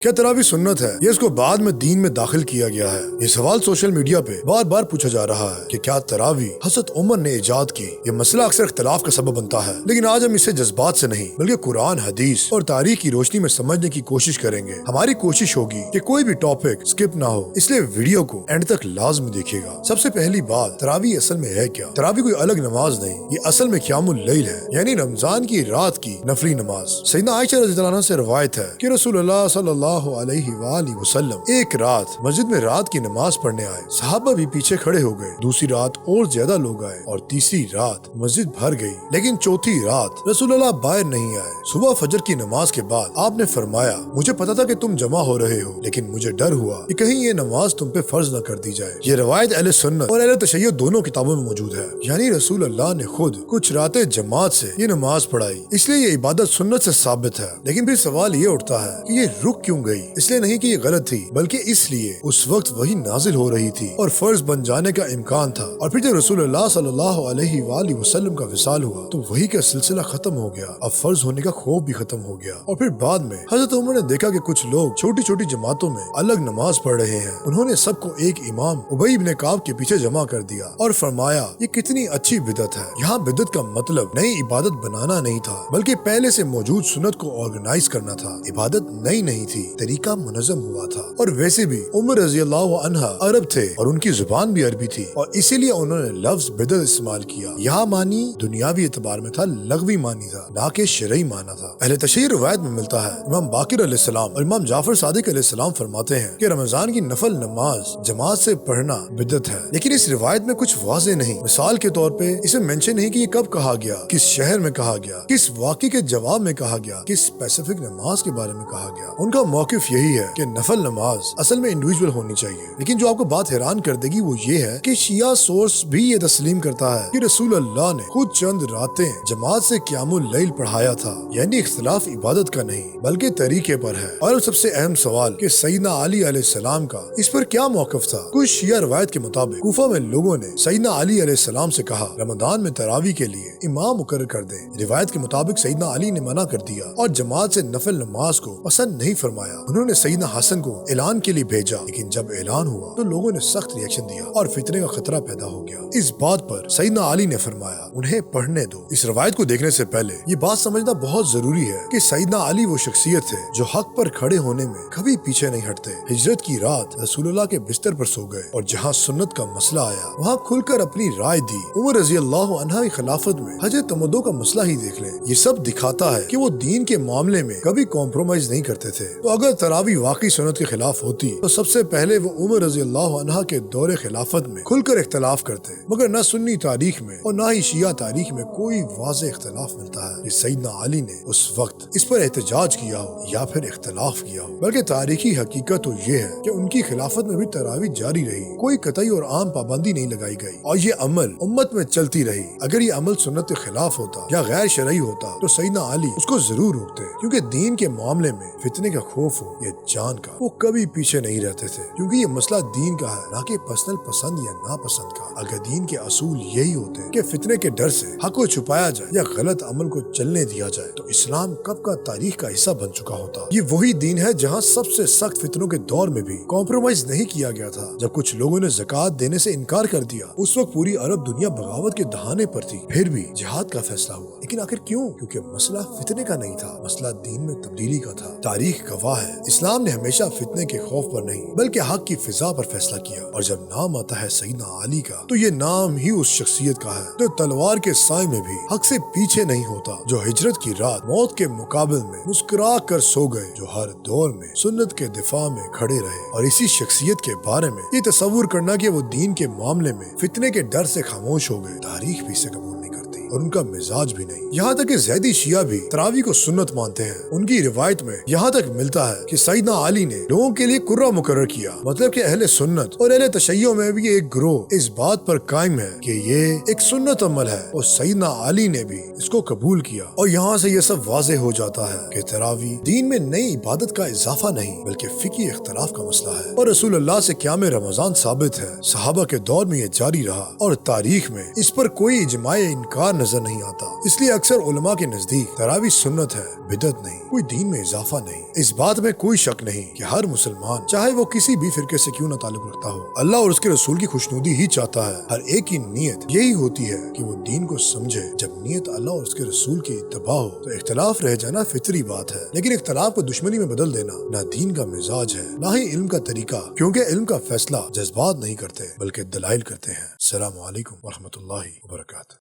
क्या तरावी सुन्नत है या इसको बाद में दीन में दाखिल किया गया है? ये सवाल सोशल मीडिया पे बार बार पूछा जा रहा है कि क्या तरावी हज़रत उमर ने इजाद की। ये मसला अक्सर इख्तलाफ का सबब बनता है, लेकिन आज हम इसे जज्बात से नहीं बल्कि कुरान, हदीस और तारीख की रोशनी में समझने की कोशिश करेंगे। हमारी कोशिश होगी कि कोई भी टॉपिक स्किप ना हो, इसलिए वीडियो को एंड तक लाजमी देखिएगा। सबसे पहली बात, तरावी असल में है क्या? तरावी कोई अलग नमाज नहीं, ये असल में क़यामुल लैल है, यानी रमजान की रात की नफली नमाज। सैयदना आयशा रज़ियल्लाहु अन्हा से रवायत है कि रसूलुल्लाह सल्लल्लाहु अलैहि वसल्लम एक रात मस्जिद में रात की नमाज पढ़ने आए। सहाबा भी पीछे खड़े हो गए। दूसरी रात और ज्यादा लोग आए और तीसरी रात मस्जिद भर गई, लेकिन चौथी रात रसूलुल्लाह बाहर नहीं आए। सुबह फजर की नमाज के बाद आपने फरमाया, मुझे पता था कि तुम जमा हो रहे हो, लेकिन मुझे डर हुआ कि कहीं ये नमाज तुम पे फर्ज न कर दी जाए। ये रवायत अहले सुन्नत और अहले तशय्युअ दोनों किताबों में मौजूद है, यानी रसूल अल्लाह ने खुद कुछ रातें जमात से ये नमाज पढ़ाई, इसलिए ये इबादत सुन्नत से साबित है। लेकिन फिर सवाल ये उठता है कि ये रुक क्यों गई? इसलिए नहीं कि ये गलत थी, बल्कि इसलिए उस वक्त वही नाजिल हो रही थी और फर्ज बन जाने का इम्कान था। और फिर जब रसूलुल्लाह सल्लल्लाहु अलैहि वसल्लम का विसाल हुआ तो वही का सिलसिला खत्म हो गया। अब फर्ज होने का खौफ भी खत्म हो गया। और फिर बाद में हजरत उमर ने देखा कि कुछ लोग छोटी छोटी जमातों में अलग नमाज पढ़ रहे हैं। उन्होंने सबको एक इमाम उबई इब्न काब के पीछे जमा कर दिया और फरमाया, ये कितनी अच्छी बिदत है। यहाँ बिदत का मतलब नई इबादत बनाना नहीं था, बल्कि पहले से मौजूद सुन्नत को ऑर्गेनाइज करना था। इबादत नई नहीं थी, तरीका मुनज़्ज़म हुआ था। और वैसे भी उमर रज़ियल्लाहु अन्हा अरब थे और उनकी जुबान भी अरबी थी, और इसीलिए उन्होंने लफ्ज बिदअत इस्तेमाल किया। यहाँ मानी दुनियावी एतबार में था, लगवी मानी था, ना कि शरई माना था। अहले तशय्युअ रिवायत में मिलता है, इमाम बाकिर अलैहिस्सलाम और इमाम जाफर सादिक अलैहिस्सलाम फरमाते हैं कि रमजान की नफल नमाज जमात से पढ़ना बिदअत है, लेकिन इस रिवायत में कुछ वाज़ेह नहीं। मिसाल के तौर पे इसे मेंशन नहीं कि ये कब कहा गया, किस शहर में कहा गया, किस वाक़े के जवाब में कहा गया, किस स्पेसिफिक नमाज के बारे में कहा गया। उनका मौक़िफ़ यही है कि नफल नमाज असल में इंडिविजुअल होनी चाहिए। लेकिन जो आपको बात हैरान कर देगी वो ये है कि शिया सोर्स भी ये तस्लीम करता है कि रसूल अल्लाह ने खुद चंद रातें जमात से क़यामुल लैल पढ़ाया था, यानी इख्तिलाफ इबादत का नहीं बल्कि तरीके पर है। और सबसे अहम सवाल कि सैयदना अली अलैहिस्सलाम का इस पर क्या मौक़िफ़ था? कुछ शिया रवायत के मुताबिक कूफा में लोगों ने सैयदना अली अलैहिस्सलाम से कहा, रमजान में तरावी के लिए इमाम मुकर्रर कर दे। रिवायत के मुताबिक सैयदना अली ने मना कर दिया और जमात से नफल नमाज को पसंद नहीं फरमाया। उन्होंने सैयदना हसन को ऐलान के लिए भेजा, लेकिन जब ऐलान हुआ तो लोगों ने सख्त रिएक्शन दिया और फितने का खतरा पैदा हो गया। इस बात पर सैयदना अली ने फरमाया, उन्हें पढ़ने दो। इस रवायत को देखने से पहले ये बात समझना बहुत जरूरी है कि सैयदना अली वो शख्सियत थे जो हक पर खड़े होने में कभी पीछे नहीं हटते। हिजरत की रात रसूलुल्लाह के बिस्तर पर सो गए और जहाँ सुन्नत का मसला आया वहाँ खुलकर अपनी राय दी। उमर रज़ियल्लाहु अन्हा की खिलाफत में हजरत तमद्दुन का मसला ही देख लें। ये सब दिखाता है कि वो दीन के मामले में कभी कॉम्प्रोमाइज नहीं करते थे। तो अगर तरावी वाकई सुन्नत के खिलाफ होती तो सबसे पहले वो उमर रज़ियल्लाहु अन्हा के दौरे खिलाफत में खुलकर इख्तलाफ करते, मगर न सुन्नी तारीख में और न ही शिया तारीख में कोई वाज़ेह इख्तलाफ मिलता है कि सैयदना अली ने उस वक्त इस पर एहतजाज किया हो या फिर इख्तलाफ किया हो। बल्कि तारीखी हकीकत तो ये है कि उनकी खिलाफत में भी तरावी जारी रही, कोई कतई और आम पाबंदी नहीं लगाई गई और ये अमल उम्मत में चलती रही। अगर ये अमल सुन्नत के खिलाफ होता या गैर शरई होता तो सैयदना अली उसको जरूर रोकते, क्योंकि दीन के मामले में फितने का खौफ हो या जान का, वो कभी पीछे नहीं रहते थे, क्योंकि ये मसला दीन का है, ना कि पर्सनल पसंद या नापसंद का। अगर दीन के असूल यही होते कि फितने के डर से हक को छुपाया जाए या गलत अमल को चलने दिया जाए तो इस्लाम कब का तारीख का हिस्सा बन चुका होता। ये वही दीन है जहाँ सबसे सख्त फितनों के दौर में भी कॉम्प्रोमाइज नहीं किया गया था। जब कुछ लोगों ने ज़कात देने से इनकार कर दिया, उस वक्त पूरी अरब दुनिया बगावत के दहाने पर थी, फिर भी जिहाद का फैसला हुआ। लेकिन आखिर क्यों? क्योंकि मसला फितने का नहीं था, मसला दीन में तब्दीली का था। तारीख गवाह है, इस्लाम ने हमेशा फितने के खौफ पर नहीं बल्कि हक की फिजा पर फैसला किया। और जब नाम आता है सैयदना अली का तो ये नाम ही उस शख्सियत का है जो तलवार के साए में भी हक से पीछे नहीं होता, जो हिजरत की रात मौत के मुकाबले में मुस्कुरा कर सो गए, जो हर दौर में सुन्नत के दिफा में खड़े रहे। और इसी शख्सियत के बारे में ये तस्वुर करना कि वो दीन के मामले में फितने के डर से खामोश हो गए, तारीख भी इसे कबूल नहीं करती और उनका मिजाज भी नहीं। यहाँ तक कि ज़ैदी शिया भी तरावी को सुन्नत मानते हैं। उनकी रिवायत में यहाँ तक मिलता है कि सैयदना अली ने लोगों के लिए कुर्रा मुकर्रर किया, मतलब कि अहले सुन्नत और अहले तशय्युअ में भी एक ग्रोह इस बात पर कायम है कि ये एक सुन्नत अमल है और सैयदना अली ने भी इसको कबूल किया। और यहाँ से ये सब वाज़ेह हो जाता है कि तरावी दीन में नई इबादत का इजाफा नहीं बल्कि फिकी इख्तलाफ का मसला है। और रसूल अल्लाह से क़याम रमजान साबित है, सहाबा के दौर में ये जारी रहा और तारीख में इस पर कोई इजमाए इनकार नजर नहीं आता। इसलिए अक्सर उलमा के नजदीक तरावी सुन्नत है, बिदअत नहीं, कोई दीन में इजाफा नहीं। इस बात में कोई शक नहीं कि हर मुसलमान चाहे वो किसी भी फिरके से क्यों न ताल्लुक रखता हो, अल्लाह और उसके रसूल की खुशनुदी ही चाहता है। हर एक की नीयत यही होती है कि वो दीन को समझे। जब नीयत अल्लाह और उसके रसूल की इत्तबा हो तो इख्तलाफ रह जाना फितरी बात है, लेकिन इख्तलाफ को दुश्मनी में बदल देना ना दीन का मिजाज है ना ही इल्म का तरीका, क्योंकि इल्म का फैसला जज्बात नहीं करते बल्कि दलाइल करते हैं। अस्सलामु अलैकुम व रहमतुल्लाहि व बरकातहू।